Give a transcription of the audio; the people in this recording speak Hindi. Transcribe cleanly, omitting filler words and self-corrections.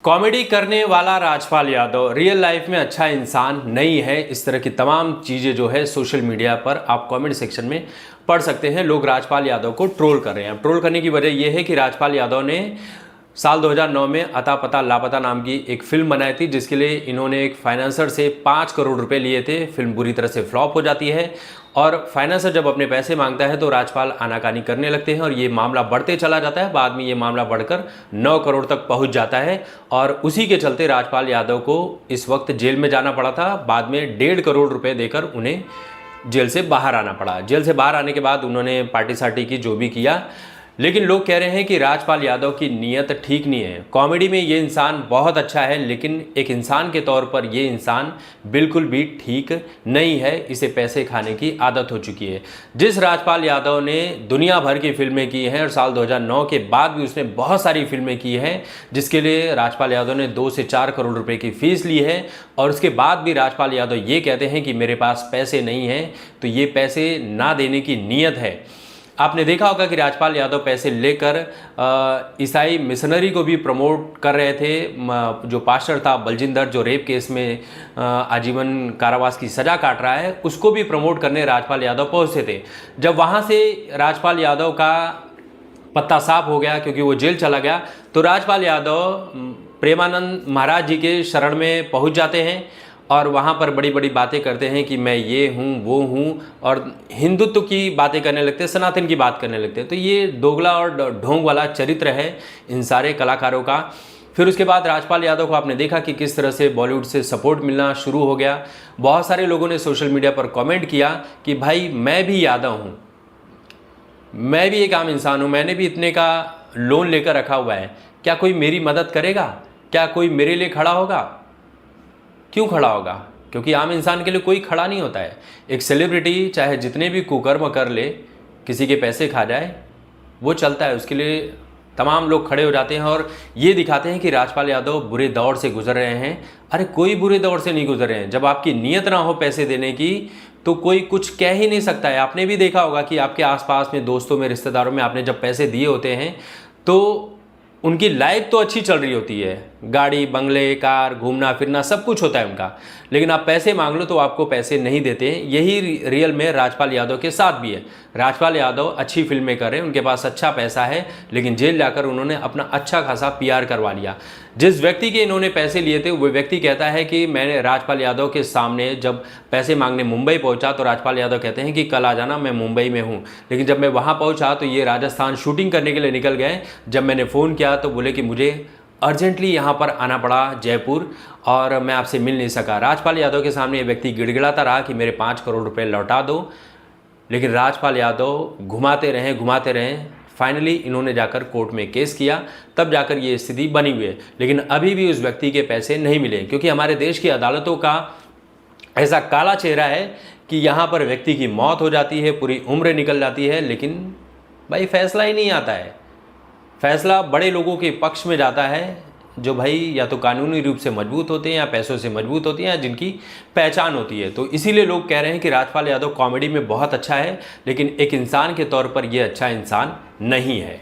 कॉमेडी करने वाला राजपाल यादव रियल लाइफ में अच्छा इंसान नहीं है। इस तरह की तमाम चीज़ें जो है सोशल मीडिया पर आप कमेंट सेक्शन में पढ़ सकते हैं। लोग राजपाल यादव को ट्रोल कर रहे हैं। ट्रोल करने की वजह यह है कि राजपाल यादव ने साल 2009 में अता पता लापता नाम की एक फिल्म बनाई थी, जिसके लिए इन्होंने एक फाइनेंसर से 5 करोड़ रुपए लिए थे। फिल्म बुरी तरह से फ्लॉप हो जाती है और फाइनेंसर जब अपने पैसे मांगता है तो राजपाल आनाकानी करने लगते हैं और ये मामला बढ़ते चला जाता है। बाद में ये मामला बढ़कर 9 करोड़ तक पहुंच जाता है और उसी के चलते राजपाल यादव को इस वक्त जेल में जाना पड़ा था। बाद में 1.5 करोड़ रुपए देकर उन्हें जेल से बाहर आना पड़ा। जेल से बाहर आने के बाद उन्होंने पार्टी सार्टी की, जो भी किया, लेकिन लोग कह रहे हैं कि राजपाल यादव की नीयत ठीक नहीं है। कॉमेडी में ये इंसान बहुत अच्छा है, लेकिन एक इंसान के तौर पर ये इंसान बिल्कुल भी ठीक नहीं है। इसे पैसे खाने की आदत हो चुकी है। जिस राजपाल यादव ने दुनिया भर की फिल्में की हैं और साल 2009 के बाद भी उसने बहुत सारी फिल्में की हैं, जिसके लिए राजपाल यादव ने 2 से 4 करोड़ रुपए की फीस ली है, और उसके बाद भी राजपाल यादव ये कहते हैं कि मेरे पास पैसे नहीं हैं, तो ये पैसे ना देने की नीयत है। आपने देखा होगा कि राजपाल यादव पैसे लेकर ईसाई मिशनरी को भी प्रमोट कर रहे थे। जो पास्टर था बलजिंदर, जो रेप केस में आजीवन कारावास की सज़ा काट रहा है, उसको भी प्रमोट करने राजपाल यादव पहुंचे थे। जब वहां से राजपाल यादव का पत्ता साफ हो गया क्योंकि वो जेल चला गया, तो राजपाल यादव प्रेमानंद महाराज जी के शरण में पहुंच जाते हैं और वहाँ पर बड़ी बड़ी बातें करते हैं कि मैं ये हूँ वो हूँ, और हिंदुत्व की बातें करने लगते हैं, सनातन की बात करने लगते हैं। तो ये दोगला और ढोंग वाला चरित्र है इन सारे कलाकारों का। फिर उसके बाद राजपाल यादव को आपने देखा कि किस तरह से बॉलीवुड से सपोर्ट मिलना शुरू हो गया। बहुत सारे लोगों ने सोशल मीडिया पर कॉमेंट किया कि भाई मैं भी यादव हूँ, मैं भी एक आम इंसान हूँ, मैंने भी इतने का लोन लेकर रखा हुआ है, क्या कोई मेरी मदद करेगा? क्या कोई मेरे लिए खड़ा होगा? क्यों खड़ा होगा? क्योंकि आम इंसान के लिए कोई खड़ा नहीं होता है। एक सेलिब्रिटी चाहे जितने भी कुकर्म कर ले, किसी के पैसे खा जाए, वो चलता है, उसके लिए तमाम लोग खड़े हो जाते हैं और ये दिखाते हैं कि राजपाल यादव बुरे दौर से गुजर रहे हैं। अरे कोई बुरे दौर से नहीं गुजर रहे हैं। जब आपकी नीयत ना हो पैसे देने की तो कोई कुछ कह ही नहीं सकता है। आपने भी देखा होगा कि आपके आसपास में, दोस्तों में, रिश्तेदारों में आपने जब पैसे दिए होते हैं तो उनकी लाइफ तो अच्छी चल रही होती है, गाड़ी, बंगले, कार, घूमना फिरना सब कुछ होता है उनका, लेकिन आप पैसे मांग लो तो आपको पैसे नहीं देते हैं। यही रियल में राजपाल यादव के साथ भी है। राजपाल यादव अच्छी फिल्में कर रहे हैं, उनके पास अच्छा पैसा है, लेकिन जेल जाकर उन्होंने अपना अच्छा खासा PR करवा लिया। जिस व्यक्ति के इन्होंने पैसे लिए थे वो व्यक्ति कहता है कि मैंने राजपाल यादव के सामने जब पैसे मांगने मुंबई पहुंचा तो राजपाल यादव कहते हैं कि कल आ जाना, मैं मुंबई में हूं। लेकिन जब मैं वहां पहुंचा तो ये राजस्थान शूटिंग करने के लिए निकल गए। जब मैंने फ़ोन किया तो बोले कि मुझे अर्जेंटली यहाँ पर आना पड़ा जयपुर और मैं आपसे मिल नहीं सका। राजपाल यादव के सामने ये व्यक्ति गिड़गिड़ाता रहा कि मेरे 5 करोड़ रुपए लौटा दो, लेकिन राजपाल यादव घुमाते रहें। फाइनली इन्होंने जाकर कोर्ट में केस किया, तब जाकर ये स्थिति बनी हुई है। लेकिन अभी भी उस व्यक्ति के पैसे नहीं मिले, क्योंकि हमारे देश की अदालतों का ऐसा काला चेहरा है कि यहाँ पर व्यक्ति की मौत हो जाती है, पूरी उम्र निकल जाती है, लेकिन भाई फैसला ही नहीं आता है। फैसला बड़े लोगों के पक्ष में जाता है, जो भाई या तो कानूनी रूप से मजबूत होते हैं या पैसों से मजबूत होती हैं या जिनकी पहचान होती है। तो इसीलिए लोग कह रहे हैं कि राजपाल यादव कॉमेडी में बहुत अच्छा है, लेकिन एक इंसान के तौर पर यह अच्छा इंसान नहीं है।